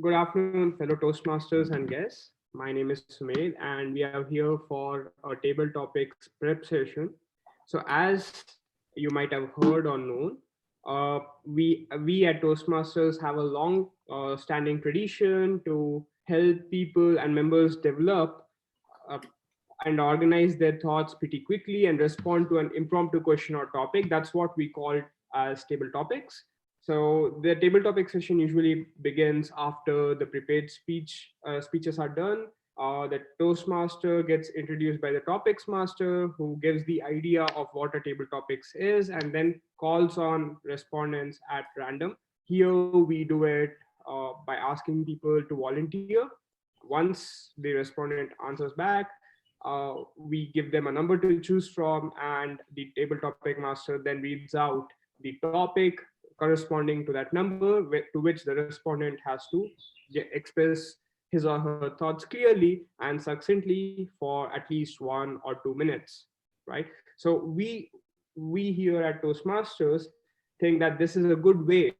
Good afternoon, fellow Toastmasters and guests. My name is Sumedh, and we are here for a table topics prep session. So, as you might have heard or known, we at Toastmasters have a long standing tradition to help people and members develop uh, and organize their thoughts pretty quickly and respond to an impromptu question or topic. That's what we call as table topics. So the table topic session usually begins after the prepared speeches are done. The Toastmaster gets introduced by the topics master, who gives the idea of what a table topics is, and then calls on respondents at random. Here we do it by asking people to volunteer. Once the respondent answers back, we give them a number to choose from, and the table topic master then reads out the topic corresponding to that number, to which the respondent has to express his or her thoughts clearly and succinctly for at least 1 or 2 minutes, right? So we here at Toastmasters think that this is a good way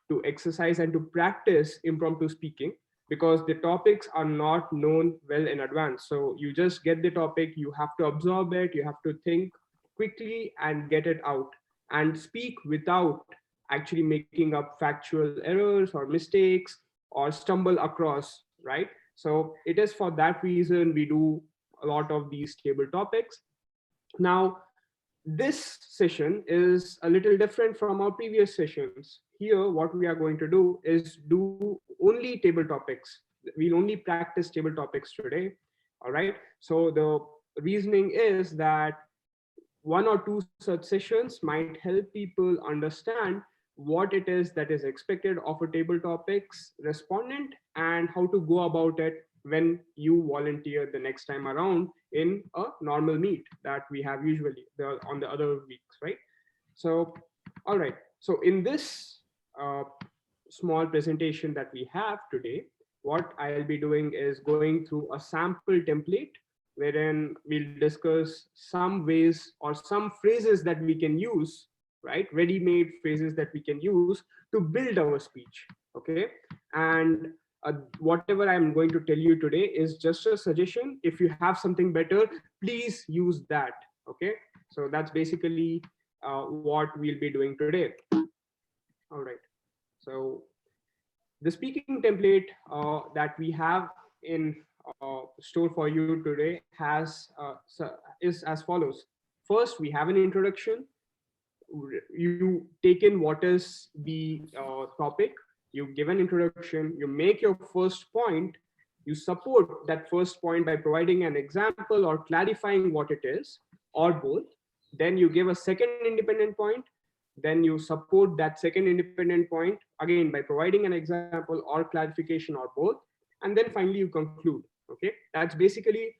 to exercise and to practice impromptu speaking, because the topics are not known well in advance. So you just get the topic, you have to absorb it, you have to think quickly and get it out and speak without actually making up factual errors or mistakes or stumble across, right? So it is for that reason we do a lot of these table topics. Now, this session is a little different from our previous sessions. Here, what we are going to do is do only table topics. We'll only practice table topics today. All right. So the reasoning is that 1 or 2 such sessions might help people understand what it is that is expected of a table topics respondent and how to go about it when you volunteer the next time around in a normal meet that we have usually on the other weeks, right? So, all right. So in this small presentation that we have today, what I'll be doing is going through a sample template wherein we'll discuss some ways or some phrases that we can use, right? Ready-made phrases that we can use to build our speech, okay? And whatever I'm going to tell you today is just a suggestion. If you have something better, please use that, okay? So that's basically what we'll be doing today. All right. So the speaking template that we have in store for you today is as follows. First, we have an introduction. You take in what is the topic, you give an introduction, you make your first point, you support that first point by providing an example or clarifying what it is, or both. Then you give a second independent point, then you support that second independent point again by providing an example or clarification or both, and then finally you conclude. Okay, that's basically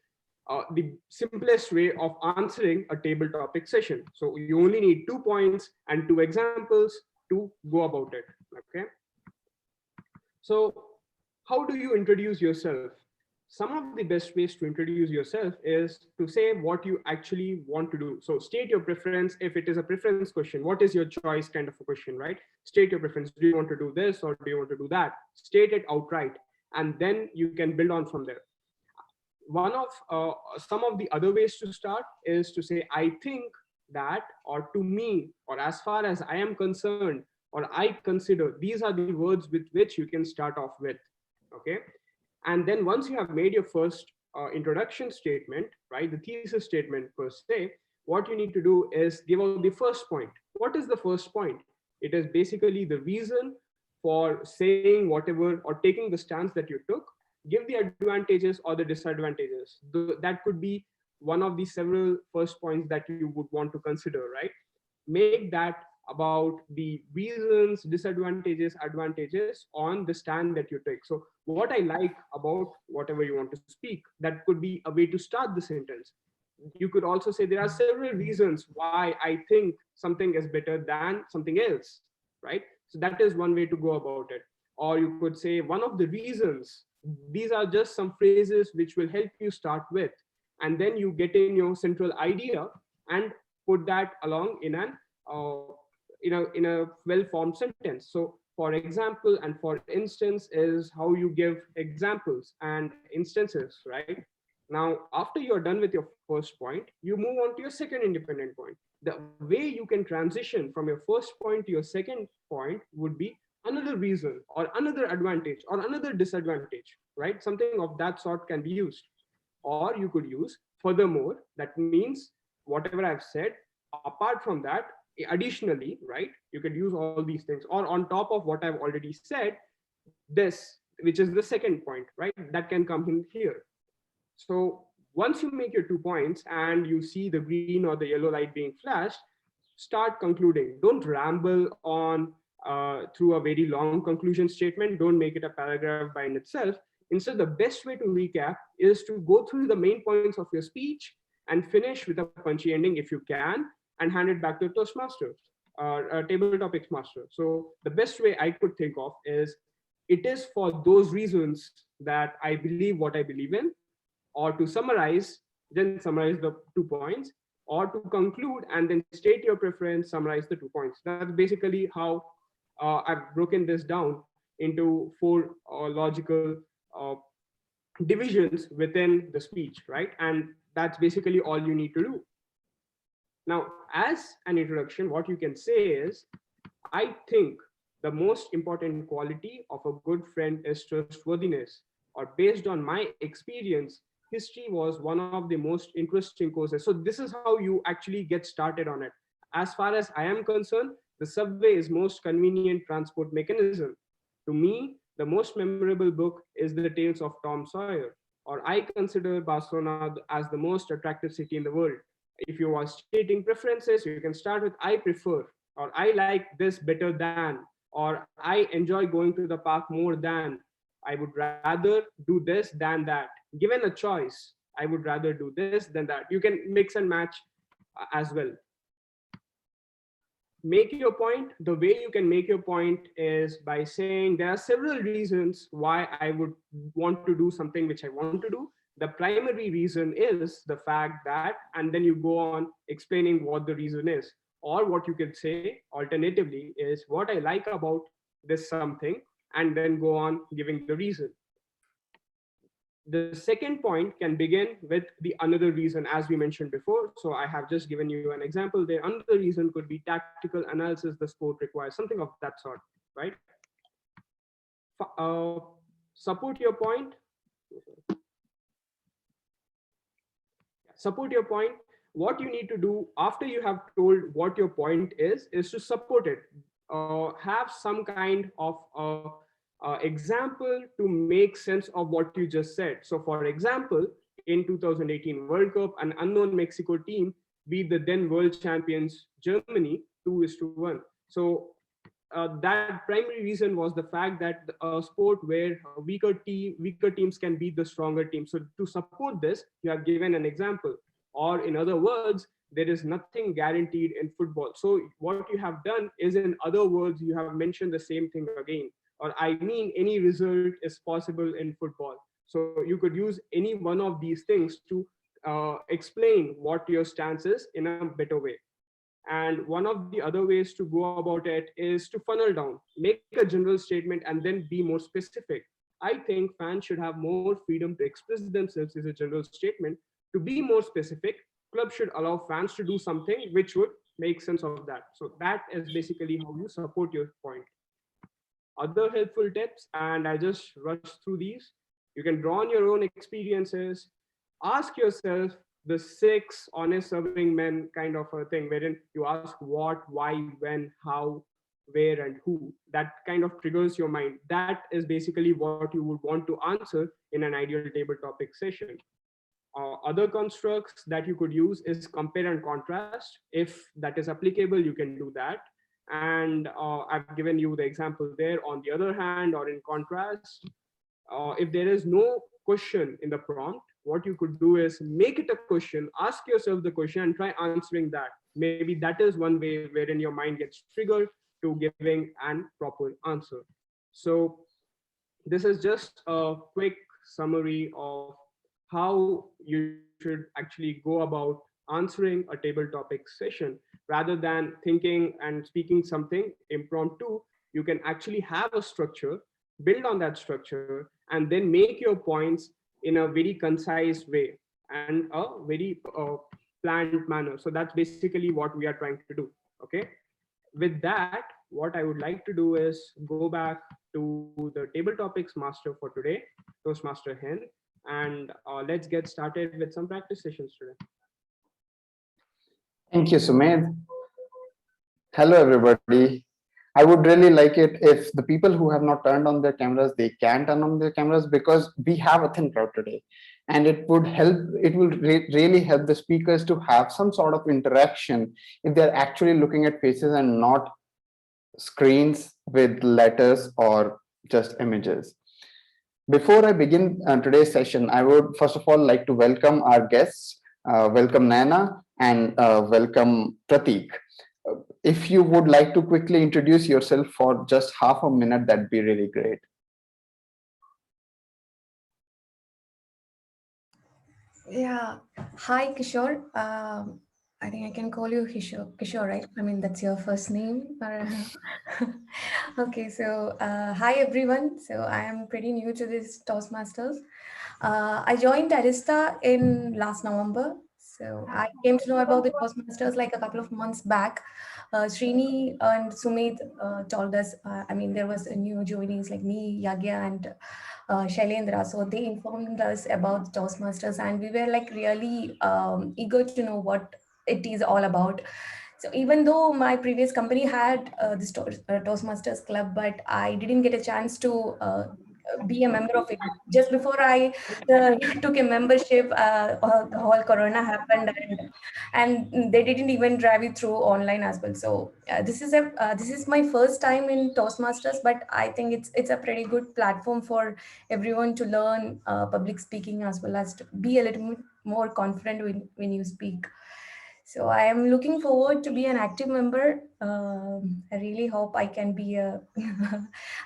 the simplest way of answering a table topic session. So you only need 2 points and 2 examples to go about it. Okay. So how do you introduce yourself? Some of the best ways to introduce yourself is to say what you actually want to do. So state your preference. If it is a preference question, what is your choice kind of a question, right? State your preference. Do you want to do this or do you want to do that? State it outright, and then you can build on from there. One of some of the other ways to start is to say, I think that, or to me, or as far as I am concerned, or I consider. These are the words with which you can start off with. Okay. And then once you have made your first introduction statement, right, the thesis statement per se, what you need to do is give out the first point. What is the first point? It is basically the reason for saying whatever or taking the stance that you took. Give the advantages or the disadvantages. That could be one of the several first points that you would want to consider, right? Make that about the reasons, disadvantages, advantages on the stand that you take. So what I like about whatever you want to speak, that could be a way to start the sentence. You could also say there are several reasons why I think something is better than something else, right? So that is one way to go about it. Or you could say one of the reasons. These are just some phrases which will help you start with, and then you get in your central idea and put that along in an in a well-formed sentence. So For example and for instance is how you give examples and instances, right? Now, after you're done with your first point, you move on to your second independent point. The way you can transition from your first point to your second point would be another reason or another advantage or another disadvantage, right? Something of that sort can be used. Or you could use furthermore, that means whatever I've said, apart from that, additionally, right? You could use all these things, or on top of what I've already said, this, which is the second point, right? That can come in here. So once you make your 2 points and you see the green or the yellow light being flashed, start concluding. Don't ramble on through a very long conclusion statement. Don't make it a paragraph by in itself. Instead, the best way to recap is to go through the main points of your speech and finish with a punchy ending if you can, and hand it back to Toastmasters or table topics master. So the best way I could think of is it is for those reasons that I believe what I believe in, or to summarize, then summarize the 2 points, or to conclude and then state your preference, summarize the 2 points. That's basically how I've broken this down into four logical uh, divisions within the speech, right? And that's basically all you need to do. Now, as an introduction, what you can say is, I think the most important quality of a good friend is trustworthiness, or based on my experience, history was one of the most interesting courses. So, this is how you actually get started on it. As far as I am concerned, the subway is most convenient transport mechanism. To me, the most memorable book is The Tales of Tom Sawyer, or I consider Barcelona as the most attractive city in the world. If you are stating preferences, you can start with I prefer, or I like this better than, or I enjoy going to the park more than, I would rather do this than that. Given a choice, I would rather do this than that. You can mix and match as well. Make your point. The way you can make your point is by saying there are several reasons why I would want to do something which I want to do. The primary reason is the fact that, and then you go on explaining what the reason is. Or what you could say alternatively is what I like about this something, and then go on giving the reason. The second point can begin with the another reason, as we mentioned before. So I have just given you an example there. Another reason could be tactical analysis the sport requires, something of that sort, right? uh, Support your point. Support your point. What you need to do after you have told what your point is to support it. Have some kind of example to make sense of what you just said. So for example, in 2018 World Cup, an unknown Mexico team beat the then world champions Germany 2-1. So that primary reason was the fact that a sport where weaker teams can beat the stronger team. So to support this, you have given an example, or in other words, there is nothing guaranteed in football. So what you have done is, in other words, you have mentioned the same thing again, or I mean, any result is possible in football. So you could use any one of these things to explain what your stance is in a better way. And one of the other ways to go about it is to funnel down, make a general statement, and then be more specific. I think fans should have more freedom to express themselves is a general statement. To be more specific, clubs should allow fans to do something which would make sense of that. So that is basically how you support your point. Other helpful tips, and I just rush through these. You can draw on your own experiences. Ask yourself the six honest serving men kind of a thing, wherein you ask what, why, when, how, where, and who. That kind of triggers your mind. That is basically what you would want to answer in an ideal table topic session. Other constructs that you could use is compare and contrast. If that is applicable, you can do that. And I've given you the example there. On the other hand, or in contrast, if there is no question in the prompt, what you could do is make it a question, ask yourself the question, and try answering that. Maybe that is one way wherein your mind gets triggered to giving an proper answer. So this is just a quick summary of how you should actually go about answering a table topic session, rather than thinking and speaking something impromptu. You can actually have a structure, build on that structure, and then make your points in a very concise way and a very planned manner. So that's basically what we are trying to do. Okay. With that, what I would like to do is go back to the table topics master for today, Toastmaster Hind, and let's get started with some practice sessions today. Thank you, Sumedh. Hello, everybody. I would really like it if the people who have not turned on their cameras, they can turn on their cameras, because we have a thin crowd today. And it would help, it will really help the speakers to have some sort of interaction if they're actually looking at faces and not screens with letters or just images. Before I begin today's session, I would first of all like to welcome our guests, welcome Nayana and welcome Prateek. If you would like to quickly introduce yourself for just half a minute, that'd be really great. Yeah. Hi, Kishore. I think I can call you Kishore, right? I mean, that's your first name. Okay, so hi, everyone. So I am pretty new to this Toastmasters. I joined Arista in last November. So I came to know about the Toastmasters like a couple of months back. Srini and Sumedh told us, I mean, there was a new joinees like me, Yagya, and Shailendra. So they informed us about Toastmasters, and we were like really eager to know what it is all about. So even though my previous company had this Toastmasters club, but I didn't get a chance to be a member of it. Just before I took a membership, the whole Corona happened, and they didn't even drive it through online as well. So this is my first time in Toastmasters, but I think it's a pretty good platform for everyone to learn public speaking, as well as to be a little bit more confident when you speak. So I am looking forward to be an active member. I really hope I can be a,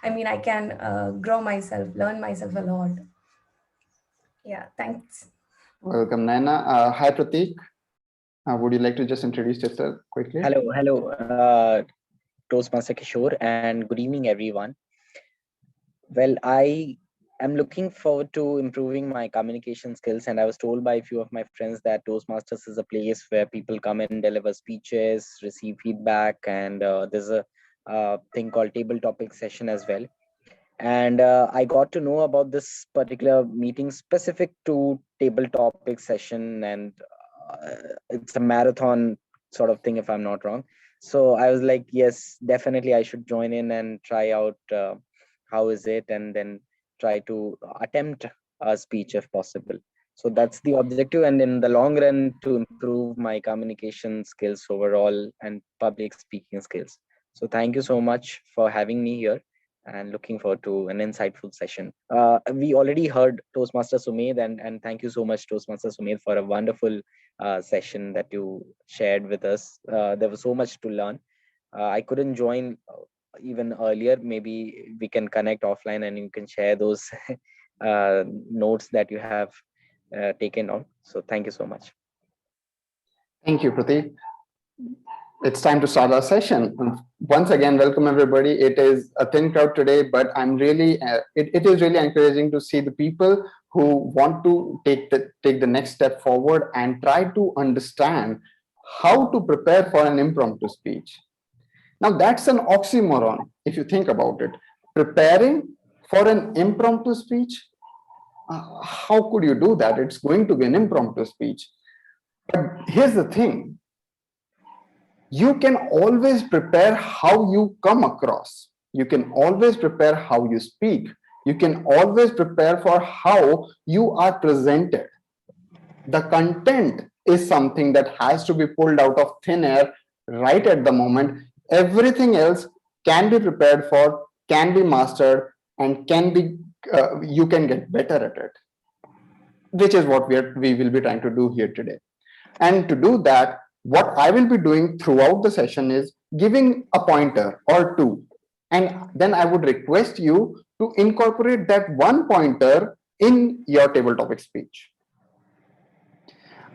I mean, I can grow myself, learn myself a lot. Yeah, thanks. Welcome, Nayana. Hi, Prateek. Would you like to just introduce yourself quickly? Hello, Toastmaster Kishore, and good evening, everyone. Well, I am looking forward to improving my communication skills, and I was told by a few of my friends that Toastmasters is a place where people come and deliver speeches, receive feedback, and there's a thing called table topic session as well. And I got to know about this particular meeting specific to table topic session, and it's a marathon sort of thing, if I'm not wrong. So I was like, yes, definitely I should join in and try out how is it, and then try to attempt a speech if possible. So that's the objective, and in the long run, to improve my communication skills overall and public speaking skills. So thank you so much for having me here, and looking forward to an insightful session. We already heard Toastmaster Sumedh, and thank you so much, Toastmaster Sumedh, for a wonderful session that you shared with us. There was so much to learn. I couldn't join even earlier. Maybe we can connect offline and you can share those notes that you have taken on. So thank you so much. Thank you, Prateek. It's time to start our session. Once again, welcome everybody. It is a thin crowd today, but I'm really, it is really encouraging to see the people who want to take the next step forward and try to understand how to prepare for an impromptu speech. Now that's an oxymoron if you think about it. Preparing for an impromptu speech, how could you do that? It's going to be an impromptu speech. But here's the thing. You can always prepare how you come across. You can always prepare how you speak. You can always prepare for how you are presented. The content is something that has to be pulled out of thin air right at the moment. Everything else can be prepared for, can be mastered, and can be you can get better at it, which is what we will be trying to do here today. And to do that, what I will be doing throughout the session is giving a pointer or two. And then I would request you to incorporate that one pointer in your table topic speech.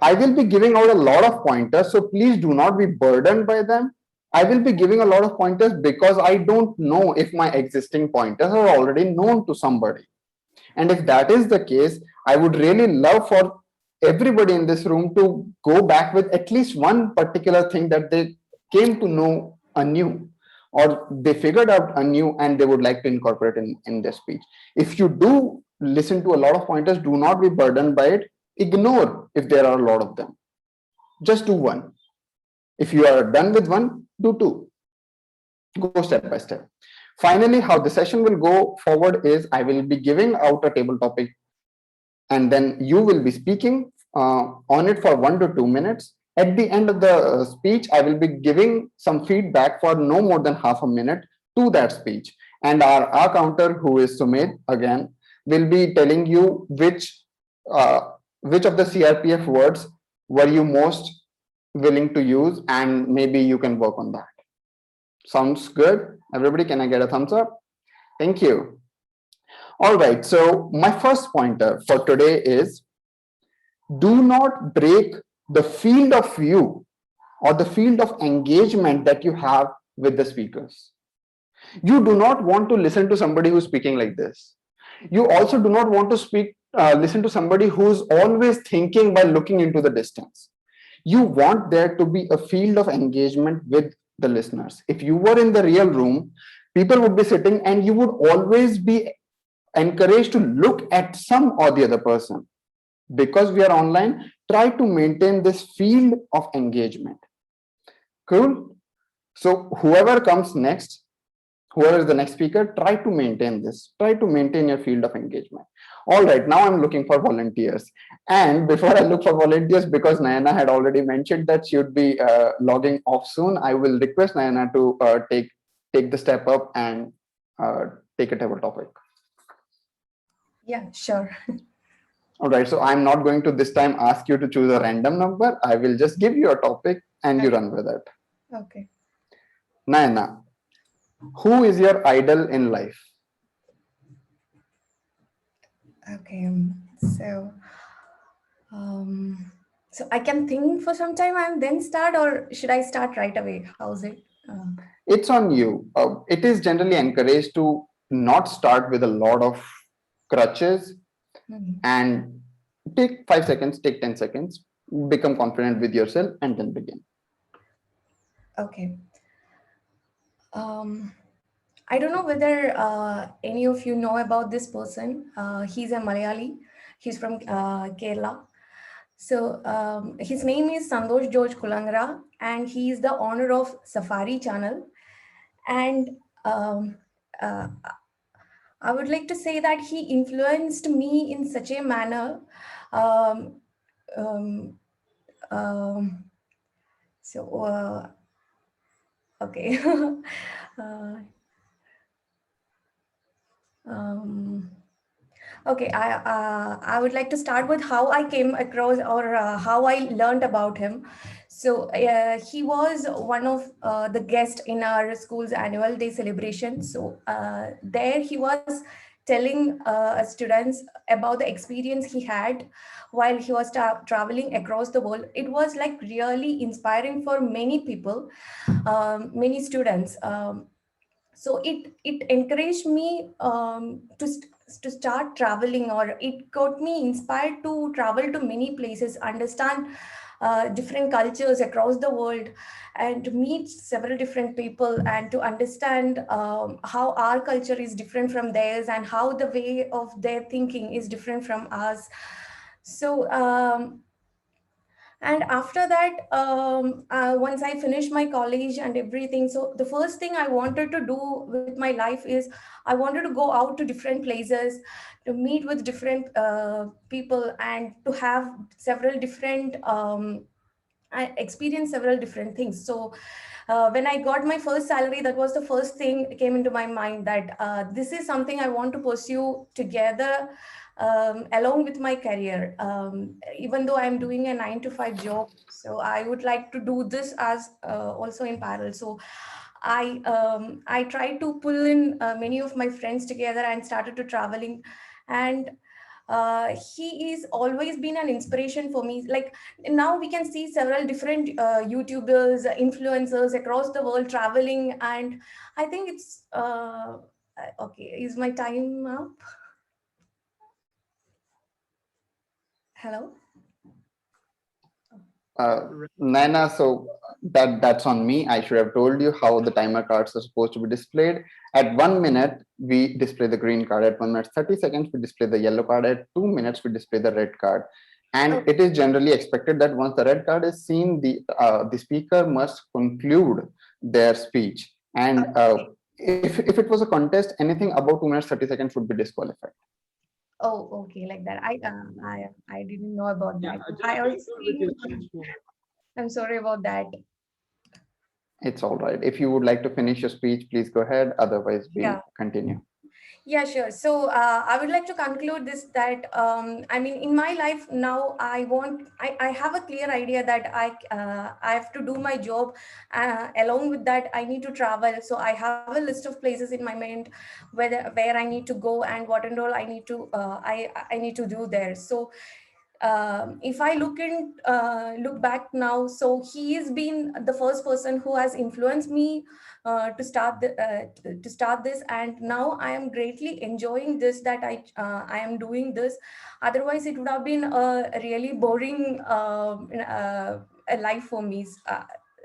I will be giving out a lot of pointers, so please do not be burdened by them. I will be giving a lot of pointers because I don't know if my existing pointers are already known to somebody. And if that is the case, I would really love for everybody in this room to go back with at least one particular thing that they came to know anew, or they figured out anew and they would like to incorporate in their speech. If you do listen to a lot of pointers, do not be burdened by it. Ignore if there are a lot of them. Just do one. If you are done with one, do two. Go step by step. Finally, how the session will go forward is I will be giving out a table topic, and then you will be speaking on it for 1 to 2 minutes. At the end of the speech, I will be giving some feedback for no more than half a minute to that speech. And our counter, who is Sumedh, again, will be telling you uh, which of the CRPF words were you most willing to use, and maybe you can work on that. Sounds good? Everybody, can I get a thumbs up? Thank you. All right, so my first pointer for today is do not break the field of view or the field of engagement that you have with the speakers. You do not want to listen to somebody who's speaking like this. You also do not want to listen to somebody who's always thinking by looking into the distance. You want there to be a field of engagement with the listeners. If you were in the real room, people would be sitting and you would always be encouraged to look at some or the other person. Because we are online, try to maintain this field of engagement. Cool? So whoever comes next, whoever is the next speaker, try to maintain this. Try to maintain your field of engagement. All right, now I'm looking for volunteers. And before I look for volunteers, because Nayana had already mentioned that she would be logging off soon, I will request Nayana to take the step up and take a table topic. Yeah, sure. All right, so I'm not going to this time ask you to choose a random number. I will just give you a topic and you run with it. Okay. Nayana, who is your idol in life? Okay. So, so I can think for some time and then start, or should I start right away? How's it? It's on you. It is generally encouraged to not start with a lot of crutches and take 5 seconds, take 10 seconds, become confident with yourself and then begin. Okay. I don't know whether any of you know about this person. He's a Malayali. He's from Kerala. So his name is Santosh George Kulangra, and he is the owner of Safari Channel. And uh, I would like to say that he influenced me in such a manner. Um, um, um, so, okay. um, Okay, I would like to start with how I came across, or how I learned about him. So he was one of the guests in our school's annual day celebration. So there he was telling students about the experience he had while he was traveling across the world. It was like really inspiring for many people, many students. So it encouraged me to start traveling, or it got me inspired to travel to many places, understand different cultures across the world, and to meet several different people, and to understand how our culture is different from theirs, and how the way of their thinking is different from us. So and after that, once I finished my college and everything, so the first thing I wanted to do with my life is I wanted to go out to different places, to meet with different people, and to have several different I experienced several different things. So when I got my first salary, that was the first thing came into my mind, that this is something I want to pursue together along with my career. Even though I'm doing a 9 to 5 job, so I would like to do this as also in parallel. So I tried to pull in many of my friends together and started to traveling, and he is always been an inspiration for me. Like now we can see several different YouTubers, influencers across the world traveling, and I think it's okay. Is my time up? Hello. Nayana, so that's on me. I should have told you how the timer cards are supposed to be displayed. At 1 minute, we display the green card. At 1 minute, 30 seconds, we display the yellow card. At 2 minutes, we display the red card. And it is generally expected that once the red card is seen, the speaker must conclude their speech. And if it was a contest, anything above 2 minutes, 30 seconds would be disqualified. Oh, okay, like that. I didn't know about Yeah, that. just I was conclude with your saying, speech. I'm sorry about that. It's all right. If you would like to finish your speech, please go ahead. Otherwise, we Yeah. continue. Yeah, sure. So I would like to conclude this that I mean, in my life now, I have a clear idea that I have to do my job. Along with that, I need to travel. So I have a list of places in my mind where I need to go and what and all I need to do there. So if I look back now, so he has been the first person who has influenced me to start this, and now I am greatly enjoying this that I am doing this. Otherwise, it would have been a really boring a life for me.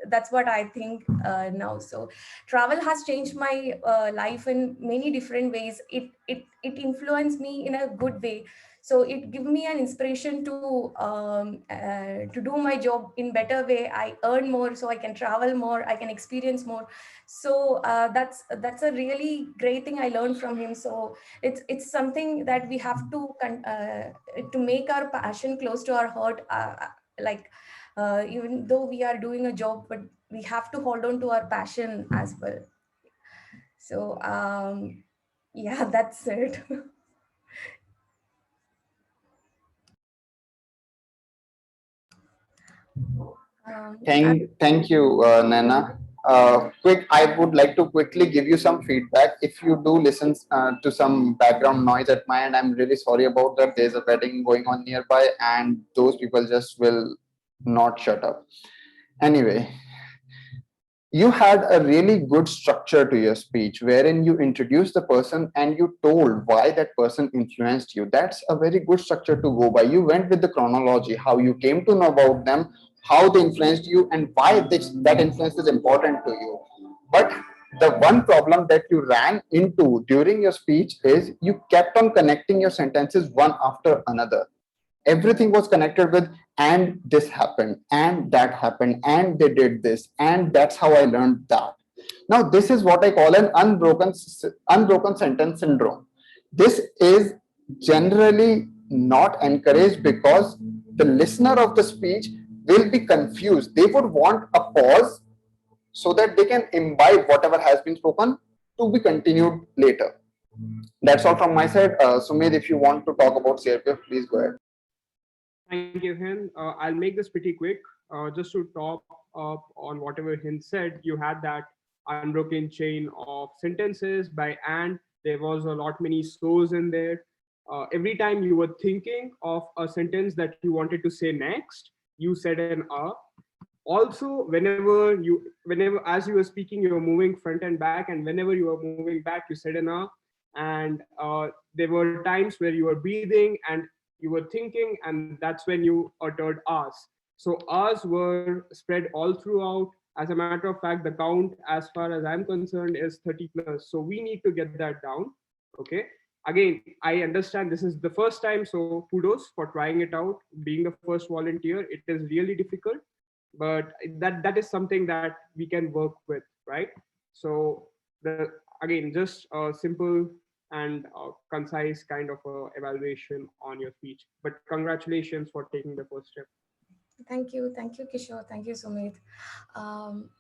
That's what I think now. So travel has changed my life in many different ways. It influenced me in a good way, so it give me an inspiration to do my job in better way. I earn more, so I can travel more, I can experience more. So that's a really great thing I learned from him. So it's something that we have to make our passion close to our heart, like even though we are doing a job, but we have to hold on to our passion as well. So yeah, that's it. Thank you, Nana. I would like to quickly give you some feedback. If you do listen to some background noise at my end, I'm really sorry about that. There's a wedding going on nearby, and those people just will not shut up. Anyway, you had a really good structure to your speech wherein you introduced the person and you told why that person influenced you. That's a very good structure to go by. You went with the chronology, how you came to know about them, how they influenced you, and why that influence is important to you. But the one problem that you ran into during your speech is you kept on connecting your sentences one after another. Everything was connected with, and this happened and that happened and they did this and that's how I learned that. Now this is what I call an unbroken sentence syndrome. This is generally not encouraged because the listener of the speech will be confused. They would want a pause so that they can imbibe whatever has been spoken to be continued later. That's all from my side. Sumedh, if you want to talk about CRPF, please go ahead. Thank you, Hind. I'll make this pretty quick. Just to top up on whatever Hind said, you had that unbroken chain of sentences by and. There was a lot many so's in there. Every time you were thinking of a sentence that you wanted to say next, you said an also whenever as you were speaking, you were moving front and back, and whenever you were moving back, you said an and there were times where you were breathing and you were thinking, and that's when you uttered us. So us were spread all throughout. As a matter of fact, the count as far as I'm concerned is 30 plus, so we need to get that down. Okay, again, I understand this is the first time, so kudos for trying it out. Being the first volunteer, it is really difficult, but that is something that we can work with, right? So the again, just a simple and concise kind of evaluation on your speech, but congratulations for taking the first step. Thank you, Kishore. Thank you, Sumedh. Um,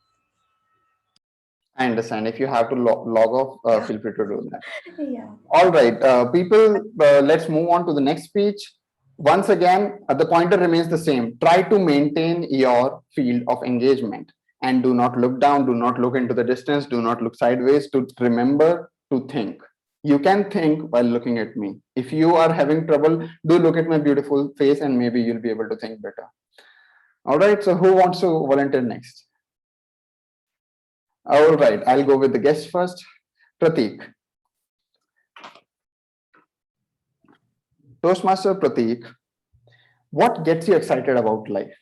I understand. If you have to log off, yeah, feel free to do that. yeah. All right, people, let's move on to the next speech. Once again, the pointer remains the same. Try to maintain your field of engagement and do not look down, do not look into the distance, do not look sideways, to remember to think. You can think while looking at me. If you are having trouble, do look at my beautiful face and maybe you'll be able to think better. All right, so who wants to volunteer next? All right, I'll go with the guest first. Prateek. Toastmaster Prateek, what gets you excited about life?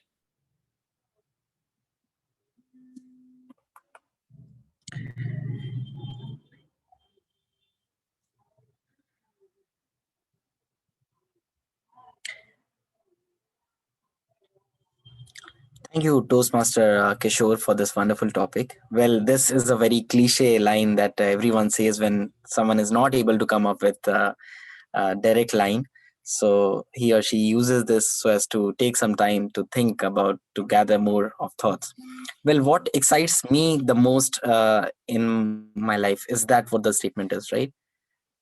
Thank you, Toastmaster Kishore, for this wonderful topic. Well, this is a very cliche line that everyone says when someone is not able to come up with a direct line. So he or she uses this so as to take some time to think about, to gather more of thoughts. Well, what excites me the most in my life is that what the statement is, right?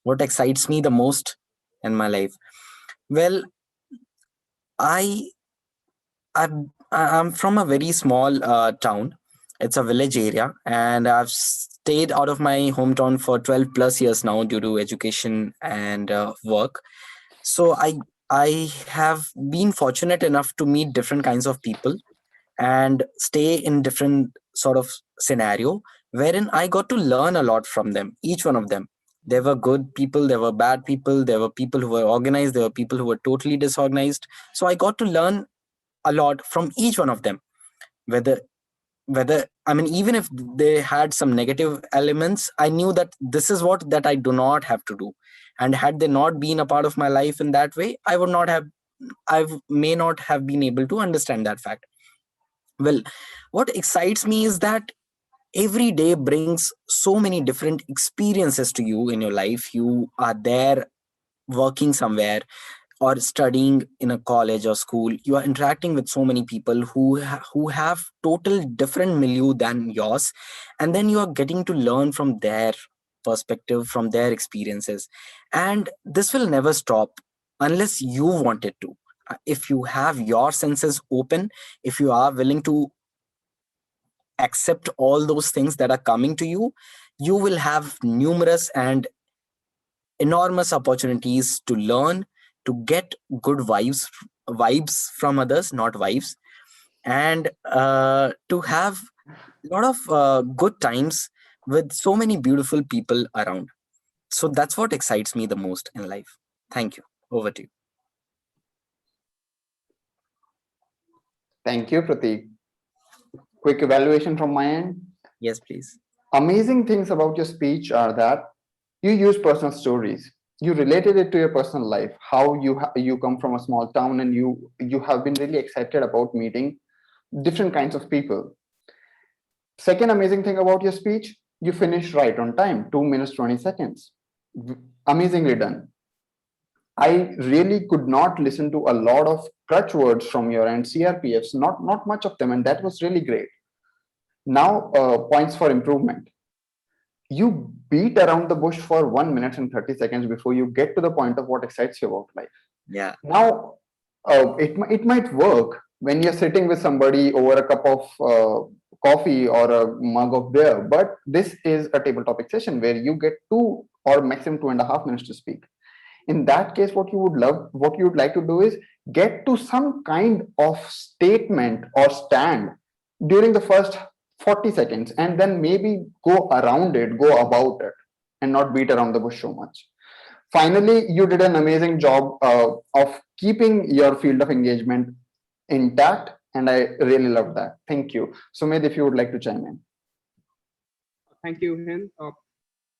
What excites me the most in my life? Well, I I'm from a very small town. It's a village area, and I've stayed out of my hometown for 12 plus years now due to education and work. So I have been fortunate enough to meet different kinds of people and stay in different sort of scenario wherein I got to learn a lot from them, each one of them. There were good people, there were bad people, there were people who were organized, there were people who were totally disorganized. So I got to learn a lot from each one of them, whether I mean, even if they had some negative elements, I knew that this is what that I do not have to do. And had they not been a part of my life in that way, I would not have, may not have been able to understand that fact. Well, what excites me is that every day brings so many different experiences to you in your life. You are there working somewhere or studying in a college or school. You are interacting with so many people who have total different milieu than yours, and then you are getting to learn from their perspective, from their experiences, and this will never stop unless you want it to. If you have your senses open, if you are willing to accept all those things that are coming to you, you will have numerous and enormous opportunities to learn, to get good vibes from others, not vibes, and to have a lot of good times with so many beautiful people around. So that's what excites me the most in life. Thank you. Over to you. Thank you, Prateek. Quick evaluation from my end. Yes, please. Amazing things about your speech are that you use personal stories. You related it to your personal life, how you come from a small town and you have been really excited about meeting different kinds of people. Second amazing thing about your speech, you finished right on time, 2 minutes 20 seconds. Amazingly done. I really could not listen to a lot of crutch words from your end, CRPFs, not much of them, and that was really great. Now, points for improvement. You beat around the bush for 1 minute and 30 seconds before you get to the point of what excites you about life. Yeah. Now, it might work when you're sitting with somebody over a cup of coffee or a mug of beer, but this is a table topic session where you get 2 or maximum 2.5 minutes to speak. In that case, what you would like to do is get to some kind of statement or stand during the first 40 seconds and then maybe go around it, go about it, and not beat around the bush so much. Finally, you did an amazing job of keeping your field of engagement intact, and I really love that. Thank you. Sumedh, if you would like to chime in. Thank you, Hind.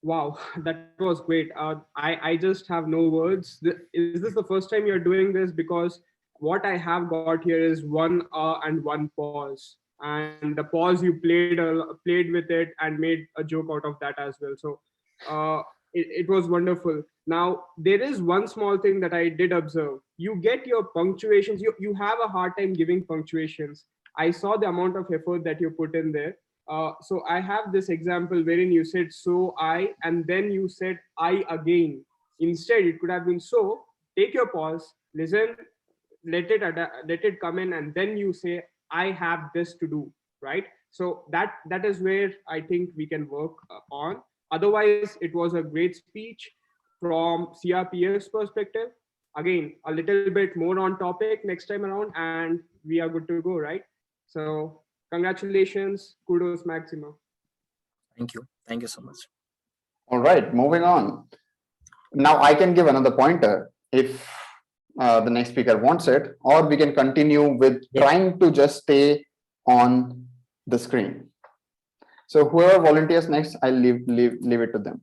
Wow, that was great. I just have no words. Is this the first time you're doing this? Because what I have got here is 1 hour and one pause, and the pause you played with it and made a joke out of that as well. So it was wonderful. Now there is one small thing that I did observe. You get your punctuations. You have a hard time giving punctuations. I saw the amount of effort that you put in there. So I have this example wherein you said so I and then you said I again. Instead, it could have been so. Take your pause, listen, let it come in, and then you say I have this to do. Right. So that is where I think we can work on. Otherwise, it was a great speech. from CRPS perspective. Again, a little bit more on topic next time around, and we are good to go, right? So, congratulations, kudos maxima. Thank you. Thank you so much. All right, moving on. Now I can give another pointer if the next speaker wants it, or we can continue with trying to just stay on the screen. So whoever volunteers next, I'll leave it to them.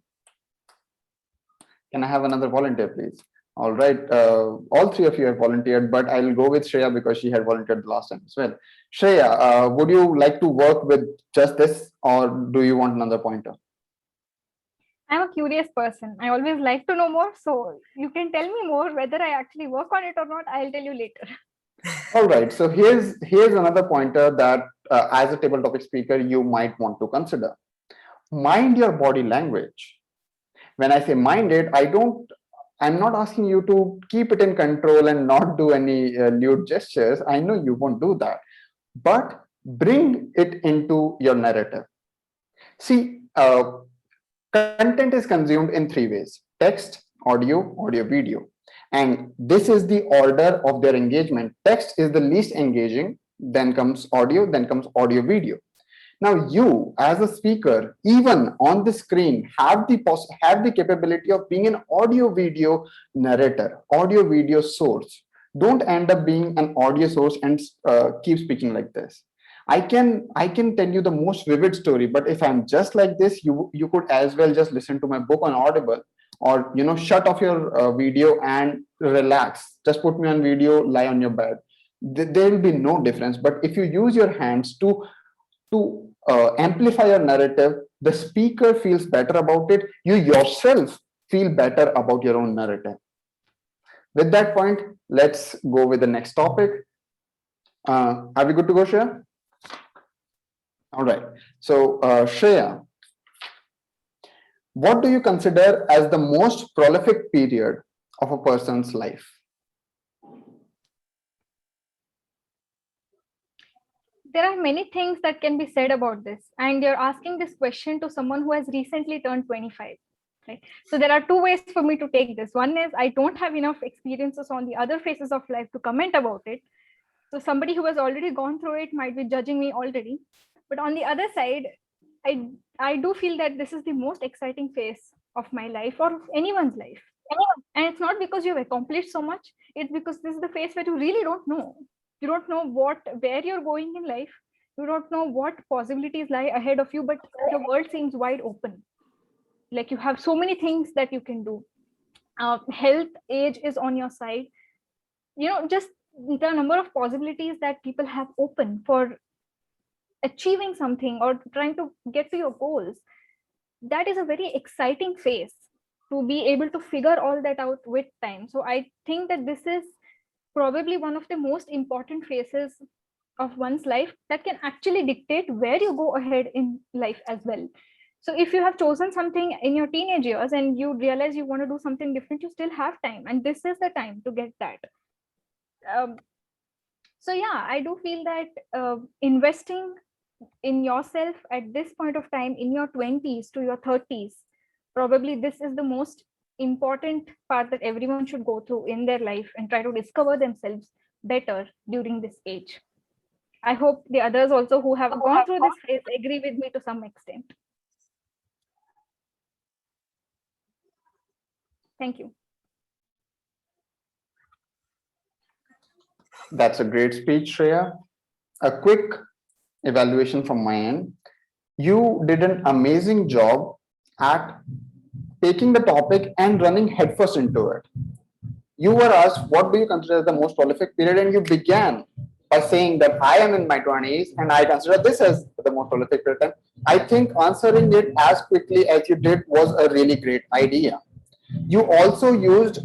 Can I have another volunteer, please? All right, all three of you have volunteered, but I'll go with Shreya because she had volunteered the last time as well. Shreya, would you like to work with just this, or do you want another pointer? I'm a curious person. I always like to know more. So you can tell me more. Whether I actually work on it or not, I'll tell you later. All right. So here's another pointer that as a table topic speaker, you might want to consider. Mind your body language. When I say mind it, I'm not asking you to keep it in control and not do any lewd gestures. I know you won't do that, but bring it into your narrative. See, content is consumed in three ways: text, audio, video. And this is the order of their engagement. Text is the least engaging, then comes audio, video. Now you as a speaker, even on the screen, have the capability of being an audio video narrator, audio video source. Don't end up being an audio source and keep speaking like this. I can tell you the most vivid story, but if I'm just like this, you could as well just listen to my book on Audible, or shut off your video and relax. Just put me on video, lie on your bed. There will be no difference. But if you use your hands to amplify your narrative, the speaker feels better about it. You yourself feel better about your own narrative. With that point, let's go with the next topic. Are we good to go, Shreya? All right. So, Shreya, what do you consider as the most prolific period of a person's life? There are many things that can be said about this, and you're asking this question to someone who has recently turned 25. Right? So there are two ways for me to take this. One is I don't have enough experiences on the other phases of life to comment about it. So somebody who has already gone through it might be judging me already. But on the other side, I do feel that this is the most exciting phase of my life or of anyone's life. And it's not because you've accomplished so much. It's because this is the phase where you really don't know. You don't know where you're going in life. You don't know what possibilities lie ahead of you, but the world seems wide open. Like you have so many things that you can do. Health, age is on your side. Just the number of possibilities that people have open for achieving something or trying to get to your goals. That is a very exciting phase to be able to figure all that out with time. So I think that this is probably one of the most important phases of one's life that can actually dictate where you go ahead in life as well. So if you have chosen something in your teenage years and you realize you want to do something different, you still have time, and this is the time to get that. So yeah, I do feel that investing in yourself at this point of time, in your 20s to your 30s, probably this is the most important part that everyone should go through in their life and try to discover themselves better during this age. I hope the others also who have gone through this phase agree with me to some extent. Thank you. That's a great speech, Shreya. A quick evaluation from my end. You did an amazing job at taking the topic and running headfirst into it. You were asked, what do you consider the most prolific period? And you began by saying that I am in my 20s and I consider this as the most prolific period. I think answering it as quickly as you did was a really great idea. You also used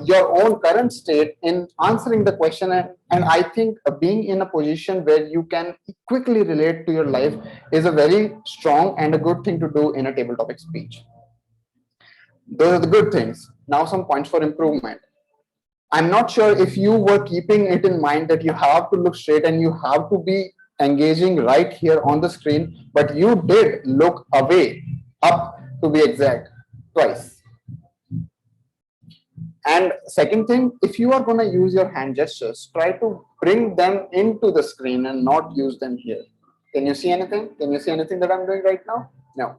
your own current state in answering the question, and I think being in a position where you can quickly relate to your life is a very strong and a good thing to do in a table topic speech. Those are the good things. Now some points for improvement. I'm not sure if you were keeping it in mind that you have to look straight and you have to be engaging right here on the screen, but you did look away, up to be exact, twice. And second thing, if you are going to use your hand gestures, try to bring them into the screen and not use them here. Can you see anything? Can you see anything that I'm doing right now? No.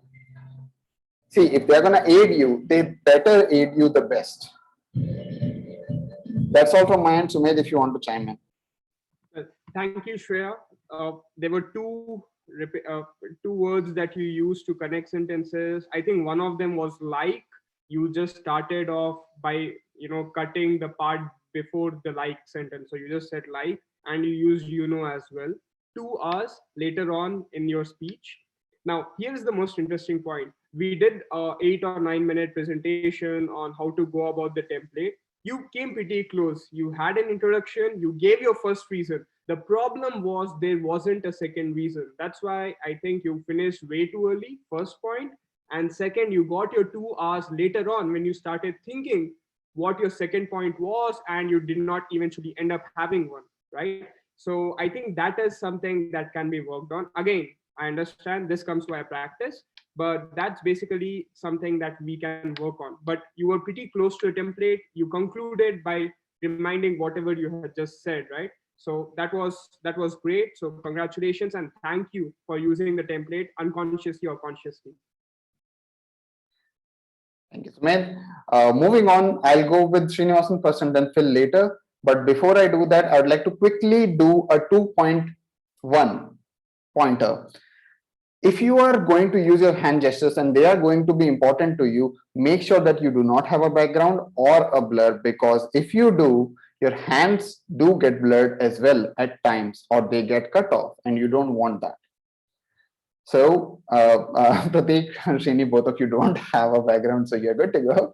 See, if they're going to aid you, they better aid you the best. That's all from my end. Sumedh, if you want to chime in. Thank you, Shreya. There were two words that you used to connect sentences. I think one of them was like. You just started off by cutting the part before the like sentence. So you just said like, and you used as well. 2 hours later on in your speech. Now here's the most interesting point. We did a 8 or 9 minute presentation on how to go about the template. You came pretty close. You had an introduction. You gave your first reason. The problem was there wasn't a second reason. That's why I think you finished way too early, first point. And second, you got your 2 hours later on when you started thinking what your second point was, and you did not eventually end up having one, right? So I think that is something that can be worked on. Again, I understand this comes via practice, but that's basically something that we can work on. But you were pretty close to a template. You concluded by reminding whatever you had just said, right? So that was great. So congratulations and thank you for using the template unconsciously or consciously. Thank you, Sumedh. Moving on, I'll go with Srinivasan first and then Phil later. But before I do that, I would like to quickly do a 2.1 pointer. If you are going to use your hand gestures and they are going to be important to you, make sure that you do not have a background or a blur, because if you do, your hands do get blurred as well at times, or they get cut off, and you don't want that. So, Prateek and Srini, both of you don't have a background, so you're good to go.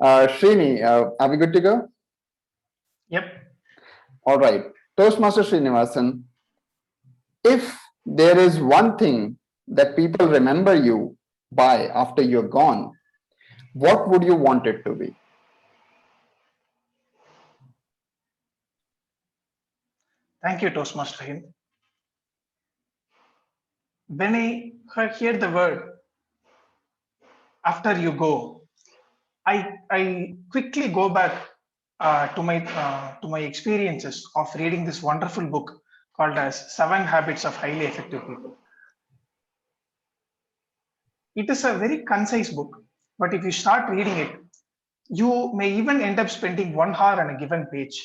Srini, are we good to go? Yep. All right. Toastmaster Srinivasan, if there is one thing that people remember you by after you're gone, what would you want it to be? Thank you, Toastmaster Hind. When I hear the word after you go, I quickly go back to my experiences of reading this wonderful book called as 7 Habits of Highly Effective People. It is a very concise book, but if you start reading it, you may even end up spending 1 hour on a given page.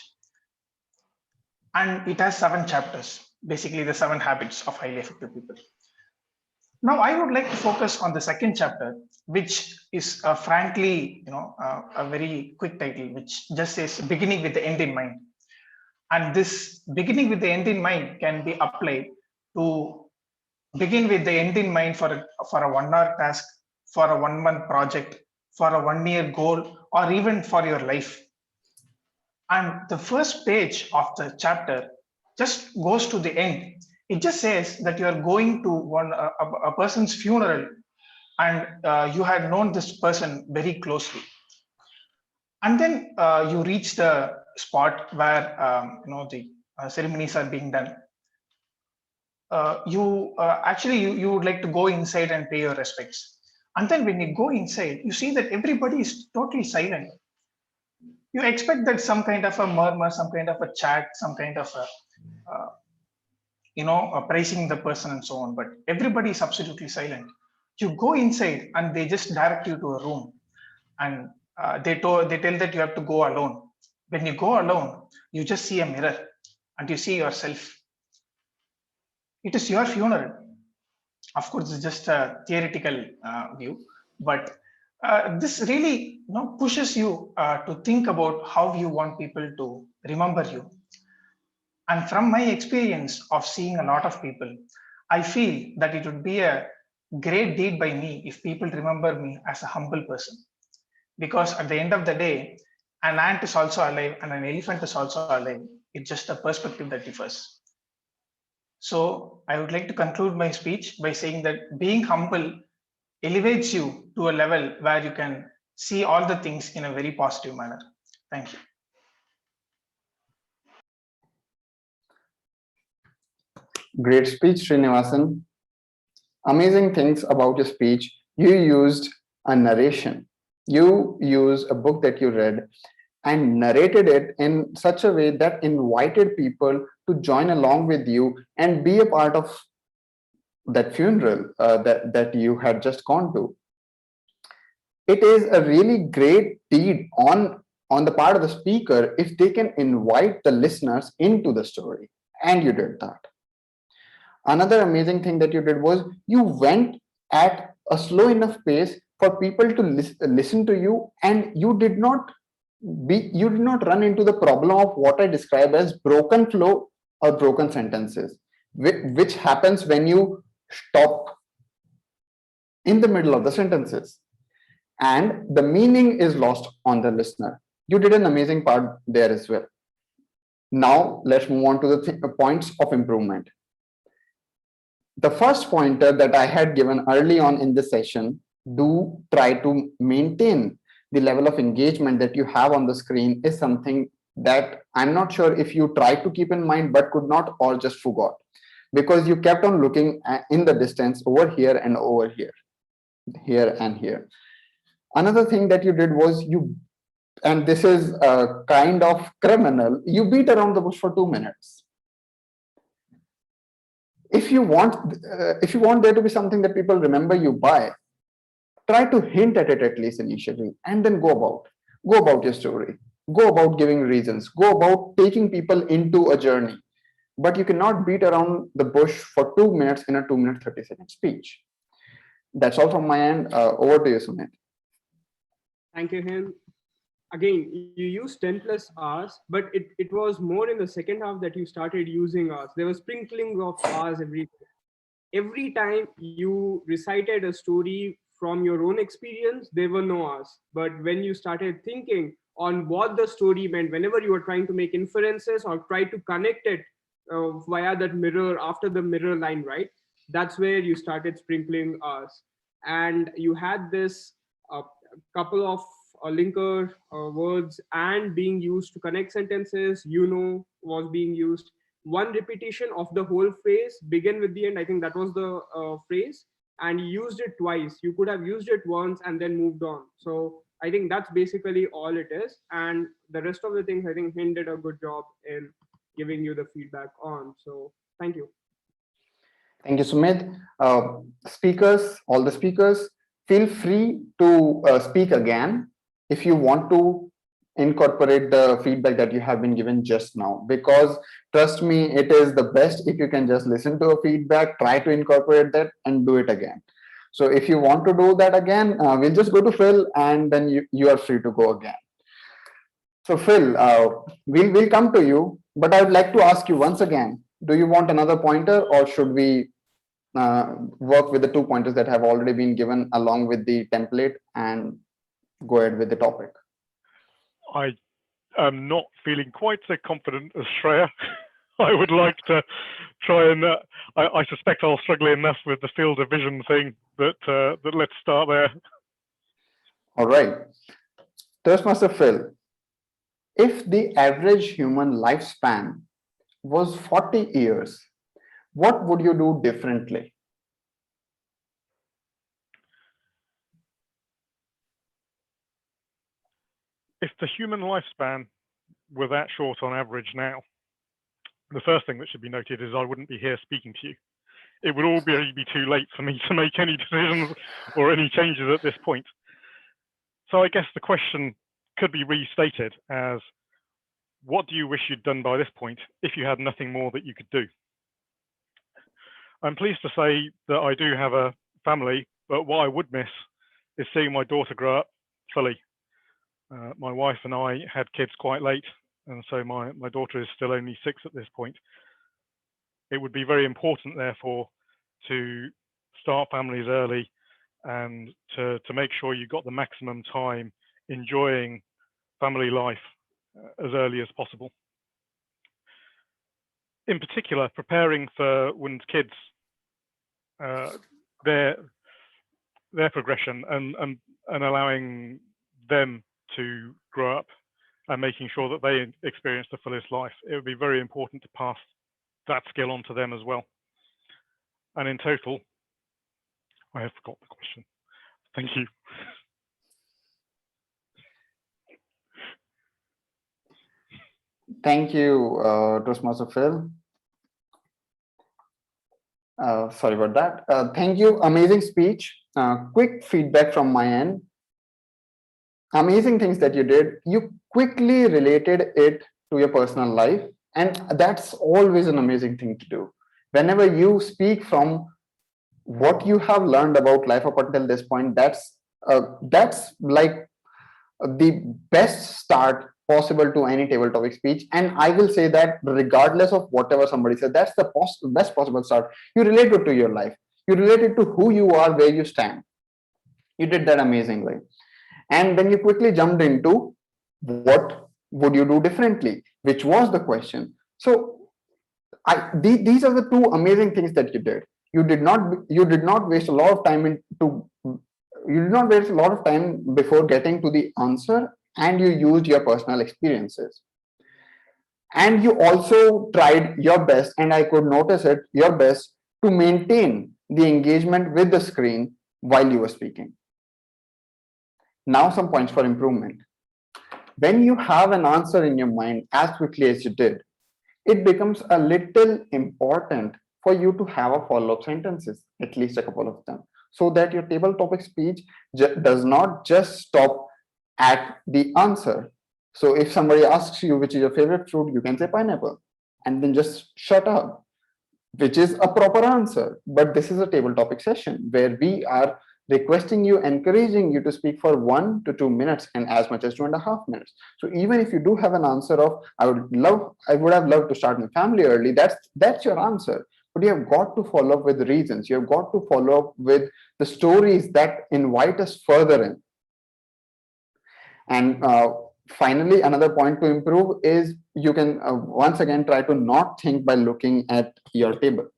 And it has 7 chapters, basically the 7 habits of highly effective people. Now, I would like to focus on the second chapter, which is frankly, a very quick title, which just says beginning with the end in mind. And this beginning with the end in mind can be applied to begin with the end in mind for a 1 hour task, for a 1 month project, for a 1 year goal, or even for your life. And the first page of the chapter just goes to the end. It just says that you are going to a person's funeral, and you had known this person very closely. And then you reach the spot where the ceremonies are being done. You would like to go inside and pay your respects. And then when you go inside, you see that everybody is totally silent. You expect that some kind of a murmur, some kind of a chat, some kind of praising the person and so on, but everybody is absolutely silent. You go inside and they just direct you to a room, and they tell that you have to go alone. When you go alone, you just see a mirror and you see yourself. It is your funeral. Of course, it's just a theoretical view, but this really pushes you to think about how you want people to remember you. And from my experience of seeing a lot of people, I feel that it would be a great deed by me if people remember me as a humble person. Because at the end of the day, an ant is also alive and an elephant is also alive. It's just a perspective that differs. So I would like to conclude my speech by saying that being humble elevates you to a level where you can see all the things in a very positive manner. Thank you. Great speech, Srinivasan. Amazing things about your speech. You used a narration. You used a book that you read, and narrated it in such a way that invited people to join along with you and be a part of that funeral that you had just gone to. It is a really great deed on the part of the speaker if they can invite the listeners into the story, and you did that. Another amazing thing that you did was you went at a slow enough pace for people to listen to you, and you did not run into the problem of what I describe as broken flow or broken sentences, which happens when you stop in the middle of the sentences and the meaning is lost on the listener. You did an amazing part there as well. Now let's move on to the points of improvement. The first pointer that I had given early on in the session, do try to maintain the level of engagement that you have on the screen, is something that I'm not sure if you tried to keep in mind but could not, or just forgot, because you kept on looking in the distance over here and over here and here. Another thing that you did was and this is a kind of criminal, you beat around the bush for 2 minutes. If you want there to be something that people remember you by, try to hint at it at least initially, and then go about your story, go about giving reasons, go about taking people into a journey. But you cannot beat around the bush for 2 minutes in a 2-minute 30-second speech. That's all from my end. Over to you, Sumedh. Thank you, Hind. Again, you used 10 plus hours, but it was more in the second half that you started using hours. There was sprinkling of hours every time you recited a story from your own experience, there were no hours. But when you started thinking on what the story meant, whenever you were trying to make inferences or try to connect it via that mirror, after the mirror line, right? That's where you started sprinkling hours. And you had this couple of linker words and being used to connect sentences, was being used. One repetition of the whole phrase, begin with the end. I think that was the phrase, and you used it twice. You could have used it once and then moved on. So I think that's basically all it is. And the rest of the things, I think Hind did a good job in giving you the feedback on. So thank you. Thank you, Sumedh. Speakers, all the speakers, feel free to speak again if you want to incorporate the feedback that you have been given just now, because trust me, it is the best if you can just listen to a feedback, try to incorporate that and do it again. So if you want to do that again, we'll just go to Phil, and then you are free to go again. So Phil, we'll come to you, but I would like to ask you once again, do you want another pointer, or should we work with the 2 pointers that have already been given along with the template and go ahead with the topic? I am not feeling quite so confident as Shreya. I would like to try and, I suspect I'll struggle enough with the field of vision thing that let's start there. All right. Toastmaster Phil, if the average human lifespan was 40 years, what would you do differently? If the human lifespan were that short on average now, the first thing that should be noted is I wouldn't be here speaking to you. It would all be too late for me to make any decisions or any changes at this point. So I guess the question could be restated as, what do you wish you'd done by this point if you had nothing more that you could do? I'm pleased to say that I do have a family, but what I would miss is seeing my daughter grow up fully. My wife and I had kids quite late, and so my daughter is still only 6 at this point. It would be very important, therefore, to start families early and to make sure you got the maximum time enjoying family life as early as possible. In particular, preparing for one's kids, their progression and allowing them to grow up and making sure that they experience the fullest life. It would be very important to pass that skill on to them as well. And in total, I have forgot the question. Thank you. Thank you, Toastmaster Phil. Sorry about that. Thank you. Amazing speech. Quick feedback from my end. Amazing things that you did. You quickly related it to your personal life, and that's always an amazing thing to do. Whenever you speak from what you have learned about life up until this point, that's like the best start possible to any table topic speech. And I will say that regardless of whatever somebody said, that's the best possible start. You relate it to your life, you relate it to who you are, where you stand. You did that amazingly. And then you quickly jumped into what would you do differently, which was the question. So these are the two amazing things that you did. You did not waste a lot of time you did not waste a lot of time before getting to the answer, and you used your personal experiences. And you also tried your best, and I could notice it, your best to maintain the engagement with the screen while you were speaking. Now some points for improvement. When you have an answer in your mind as quickly as you did, it becomes a little important for you to have a follow-up sentences, at least a couple of them, so that your table topic speech does not just stop at the answer. So if somebody asks you which is your favorite fruit, you can say pineapple and then just shut up, which is a proper answer. But this is a table topic session where we are requesting you, encouraging you to speak for 1 to 2 minutes and as much as 2.5 minutes. So even if you do have an answer of I would have loved to start my family early, that's your answer. But you have got to follow up with reasons. You have got to follow up with the stories that invite us further in. And finally, another point to improve is you can once again try to not think by looking at your table.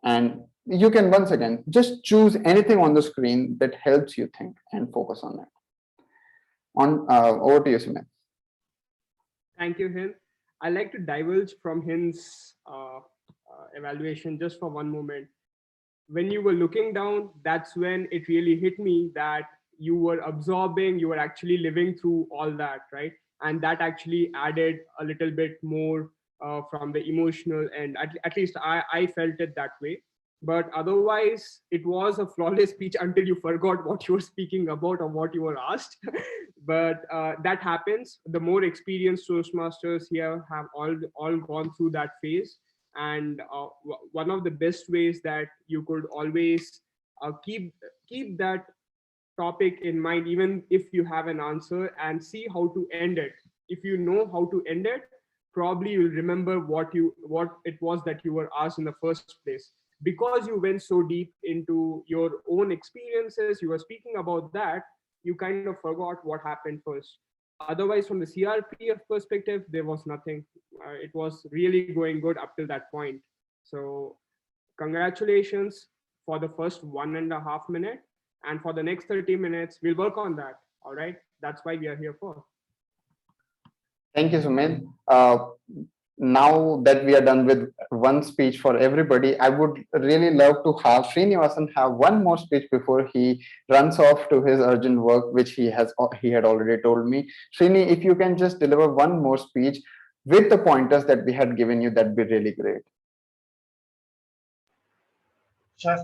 And you can once again just choose anything on the screen that helps you think and focus on that. Over to you, Sumedh. Thank you, Hind. I'd like to divulge from Hind's evaluation just for one moment. When you were looking down, that's when it really hit me that you were absorbing, you were actually living through all that, right? And that actually added a little bit more from the emotional end. At least I felt it that way. But otherwise, it was a flawless speech until you forgot what you were speaking about or what you were asked. But that happens. The more experienced Toastmasters here have all gone through that phase. And one of the best ways that you could always keep that topic in mind, even if you have an answer, and see how to end it. If you know how to end it, probably you'll remember what it was that you were asked in the first place. Because you went so deep into your own experiences, you were speaking about that, you kind of forgot what happened first. Otherwise, from the CRPF perspective, there was nothing. It was really going good up till that point. So congratulations for the first 1.5 minutes. And for the next 30 minutes, we'll work on that. All right. That's why we are here for. Thank you, Sumedh. Now that we are done with one speech for everybody, I would really love to have Srinivasan have one more speech before he runs off to his urgent work, which he had already told me. Srini, if you can just deliver one more speech with the pointers that we had given you, that'd be really great. Sure.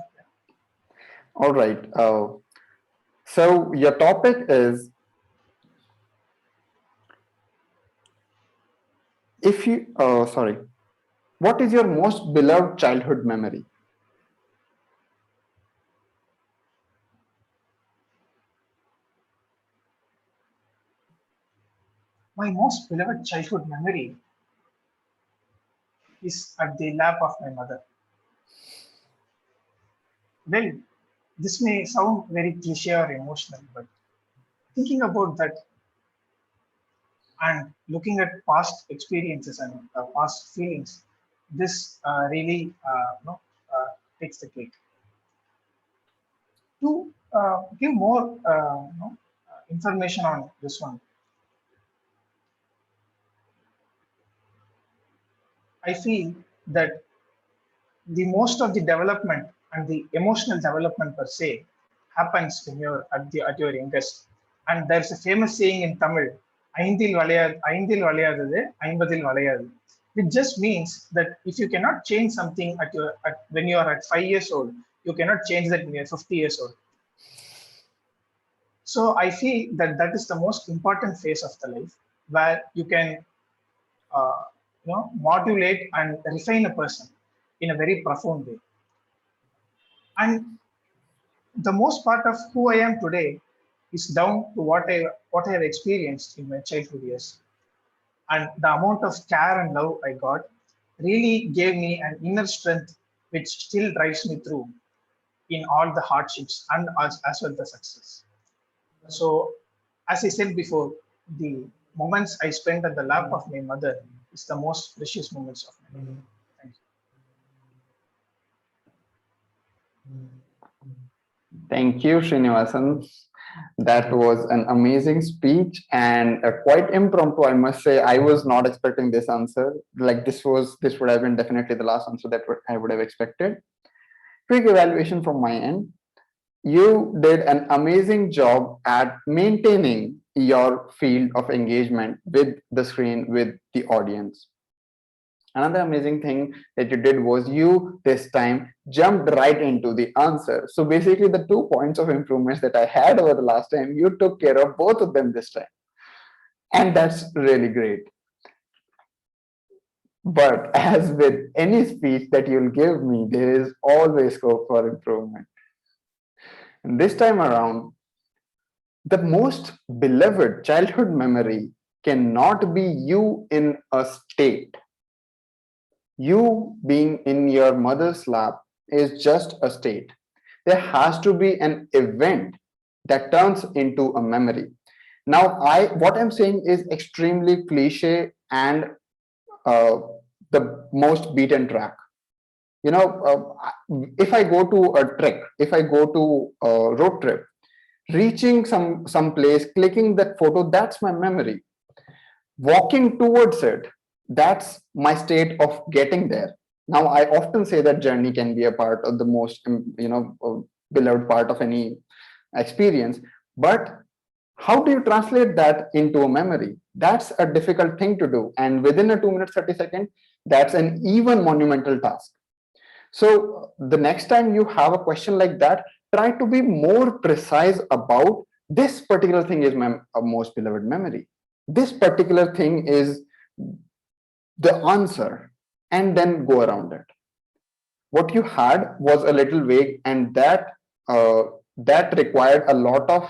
All right. So your topic is, what is your most beloved childhood memory? My most beloved childhood memory is at the lap of my mother. Well, this may sound very cliche or emotional, but thinking about that and looking at past experiences and past feelings, this really takes the cake. To give more information on this one, I feel that the most of the development and the emotional development per se happens when you're at your youngest. And there's a famous saying in Tamil ஐந்தில் வளையாதது ஐம்பதில் வளையாது. It just means that if you cannot change something when you are at 5 years old, you cannot change that when you are 50 years old. So I feel that that is the most important phase of the life, where you can modulate and refine a person in a very profound way. And the most part of who I am today is down to what I have experienced in my childhood years. And the amount of care and love I got really gave me an inner strength which still drives me through in all the hardships and as well the success. So as I said before, the moments I spent at the lap of my mother is the most precious moments of my life. Thank you. Thank you, Srinivasan. That was an amazing speech and quite impromptu, I must say. I was not expecting this answer. Like this would have been definitely the last answer that I would have expected. Quick evaluation from my end. You did an amazing job at maintaining your field of engagement with the screen, with the audience. Another amazing thing that you did was you this time jumped right into the answer. So basically the 2 points of improvements that I had over the last time, you took care of both of them this time. And that's really great. But as with any speech that you'll give me, there is always scope for improvement. And this time around, the most beloved childhood memory cannot be you in a state. You being in your mother's lap is just a state. There has to be an event that turns into a memory. Now, what I'm saying is extremely cliche and the most beaten track. You know, if I go to a trek, if I go to a road trip, reaching some place, clicking that photo, that's my memory. Walking towards it, that's my state of getting there. Now, I often say that journey can be a part of the most beloved part of any experience, but how do you translate that into a memory? That's a difficult thing to do, and within a 2 minutes 30 seconds, that's an even monumental task. So the next time you have a question like that, try to be more precise about this particular thing is my most beloved memory. This particular thing is the answer, and then go around it. What you had was a little vague, and that required a lot of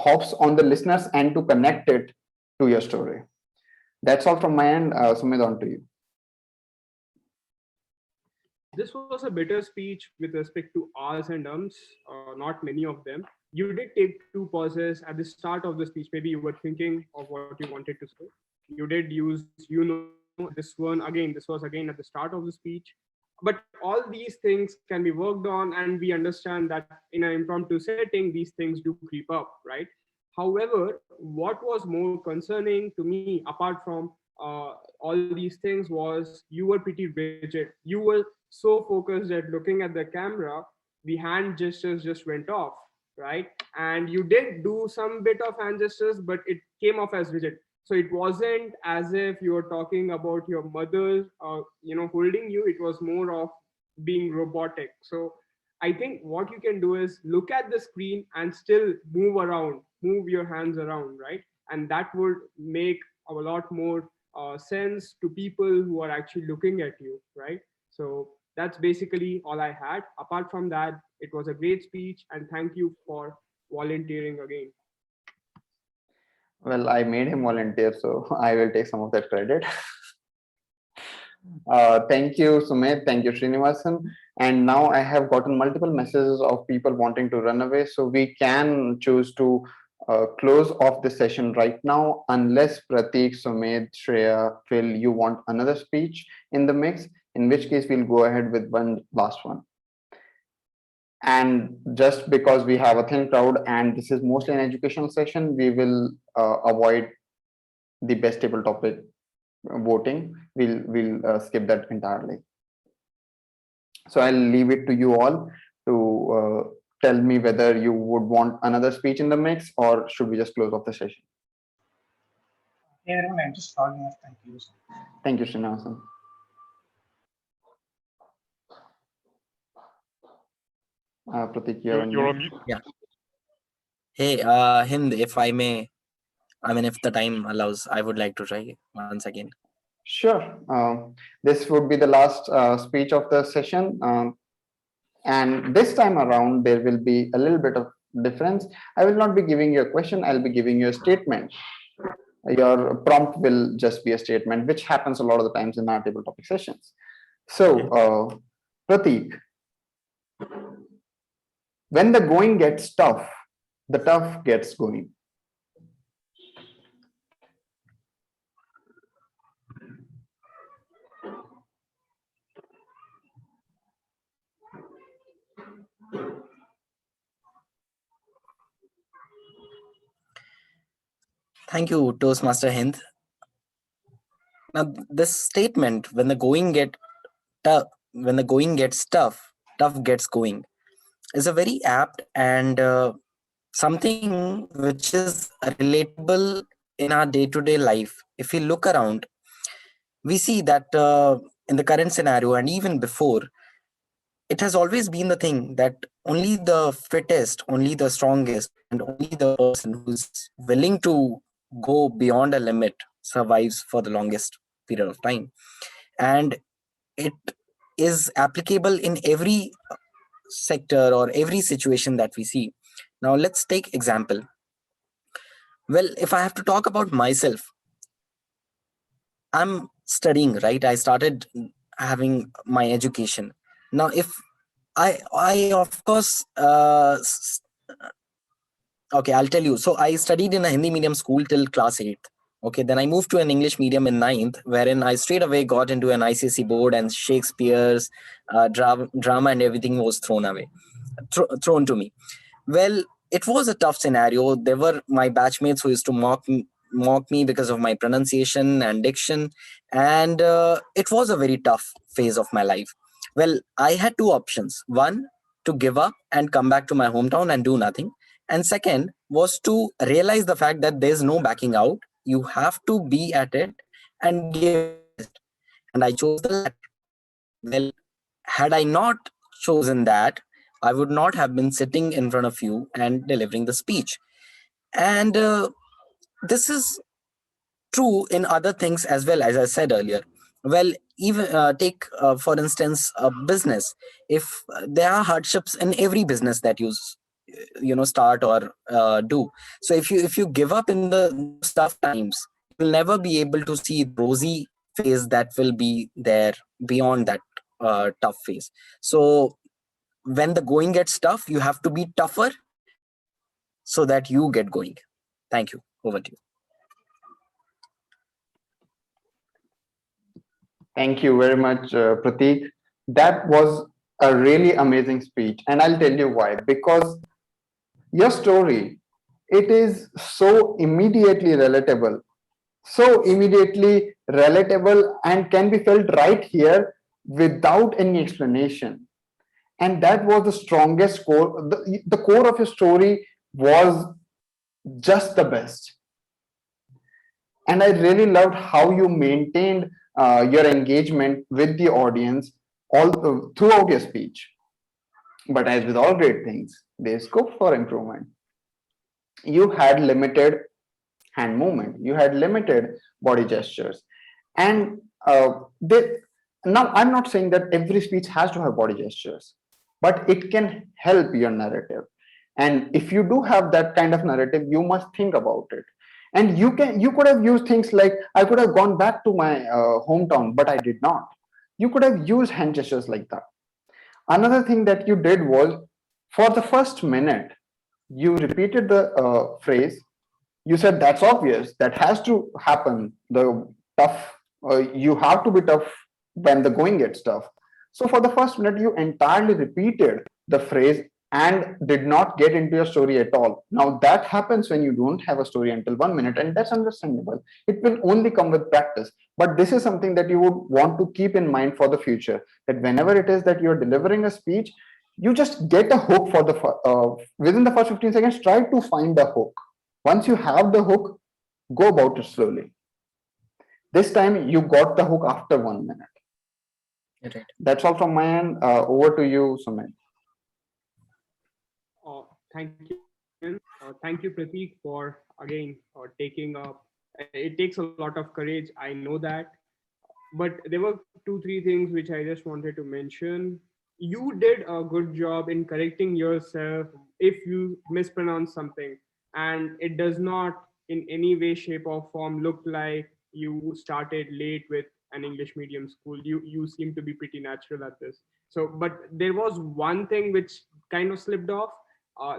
hops on the listeners and to connect it to your story. That's all from my end. Sumedh, on to you. This was a better speech with respect to R's and ums, not many of them. You did take 2 pauses at the start of the speech. Maybe you were thinking of what you wanted to say. You did use, this was again at the start of the speech. But all these things can be worked on, and we understand that in an impromptu setting, these things do creep up, right? However, what was more concerning to me, apart from all these things, was you were pretty rigid. You were so focused at looking at the camera, the hand gestures just went off, right? And you did do some bit of hand gestures, but it came off as rigid. So it wasn't as if you were talking about your mother, holding you. It was more of being robotic. So I think what you can do is look at the screen and still move your hands around, right? And that would make a lot more sense to people who are actually looking at you, right? So that's basically all I had. Apart from that, it was a great speech, and thank you for volunteering again. Well, I made him volunteer, so I will take some of that credit. Thank you, Sumedh. Thank you, Srinivasan. And now I have gotten multiple messages of people wanting to run away. So we can choose to close off the session right now, unless Prateek, Sumedh, Shreya, Phil, you want another speech in the mix, in which case we'll go ahead with one last one. And just because we have a thin crowd and this is mostly an educational session, we will avoid the best table topic voting. We'll skip that entirely. So I'll leave it to you all to tell me whether you would want another speech in the mix, or should we just close off the session? Hey everyone, I'm just logging off. Thank you. Thank you, Srinivasan. Prateek, you're on You're on mute. mute. Yeah. Hey, Hind, if I may, I mean, if the time allows, I would like to try once again. Sure. This would be the last speech of the session. And this time around, there will be a little bit of difference. I will not be giving you a question. I'll be giving you a statement. Your prompt will just be a statement, which happens a lot of the times in our table topic sessions. So, Prateek, when the going gets tough, the tough gets going. Thank you, Toastmaster Hind. Now, this statement, when the going gets tough, tough gets going, is a very apt and something which is relatable in our day-to-day life. If we look around, we see that in the current scenario and even before, it has always been the thing that only the fittest, only the strongest, and only the person who's willing to go beyond a limit survives for the longest period of time. And it is applicable in every sector or every situation that we see. Now, let's take example. Well, if I have to talk about myself, I'm studying, right? I started having my education. Now, if I of course, okay, I'll tell you. So I studied in a Hindi medium school till class 8th. Okay, then I moved to an English medium in 9th, wherein I straight away got into an ICSE board, and Shakespeare's drama and everything was thrown to me. Well, it was a tough scenario. There were my batchmates who used to mock me because of my pronunciation and diction, and it was a very tough phase of my life. Well, I had two options. One, to give up and come back to my hometown and do nothing, and second was to realize the fact that there's no backing out. You have to be at it and give it your best. And I chose the latter. Well, had I not chosen that, I would not have been sitting in front of you and delivering the speech. And this is true in other things as well, as I said earlier. Well, even take for instance a business. If there are hardships in every business that start or do, so if you give up in those tough times, you'll never be able to see the rosy phase that will be there beyond that tough phase. So when the going gets tough, you have to be tougher so that you get going. Thank you. Over to you. Thank you very much, Prateek. That was a really amazing speech. And I'll tell you why. Because your story, it is so immediately relatable and can be felt right here without any explanation. And that was the strongest core. The core of your story was just the best. And I really loved how you maintained your engagement with the audience all throughout your speech. But as with all great things, there's scope for improvement. You had limited hand movement, you had limited body gestures, and now I'm not saying that every speech has to have body gestures, but it can help your narrative. And if you do have that kind of narrative, you must think about it. And you could have used things like, I could have gone back to my hometown, but I did not. You could have used hand gestures like that. Another thing that you did was, for the first minute, you repeated the phrase. You said, that's obvious, that has to happen. The tough, you have to be tough when the going gets tough. So for the first minute, you entirely repeated the phrase and did not get into your story at all. Now that happens when you don't have a story until 1 minute, and that's understandable. It will only come with practice. But this is something that you would want to keep in mind for the future, that whenever it is that you're delivering a speech, you just get a hook for within the first 15 seconds, try to find the hook. Once you have the hook, go about it slowly. This time you got the hook after 1 minute. Right. That's all from my end. Over to you, Sumedh. Thank you. Thank you, Prateek, for again taking up. It takes a lot of courage. I know that, but there were 2, 3 things which I just wanted to mention. You did a good job in correcting yourself if you mispronounce something, and it does not in any way, shape, or form look like you started late with an English medium school. You seem to be pretty natural at this. So, but there was one thing which kind of slipped off.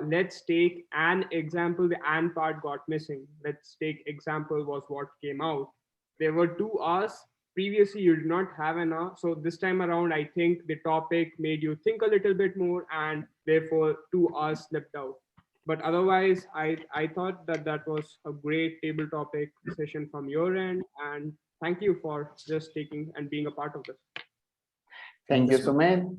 Let's take an example. The "and" part got missing. Let's take example was what came out. There were 2 hours. Previously you did not have an hour, so this time around I think the topic made you think a little bit more, and therefore 2 hours slipped out. But otherwise I thought that that was a great table topic session from your end, and thank you for just taking and being a part of this. Thank you, Sumedh.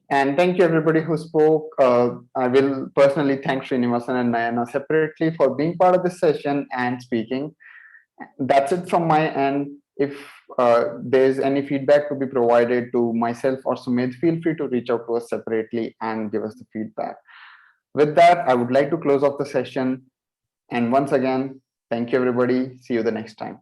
And thank you everybody who spoke. I will personally thank Srinivasan and Nayana separately for being part of this session and speaking. That's it from my end. If there's any feedback to be provided to myself or Sumedh, feel free to reach out to us separately and give us the feedback. With that, I would like to close off the session. And once again, thank you everybody. See you the next time.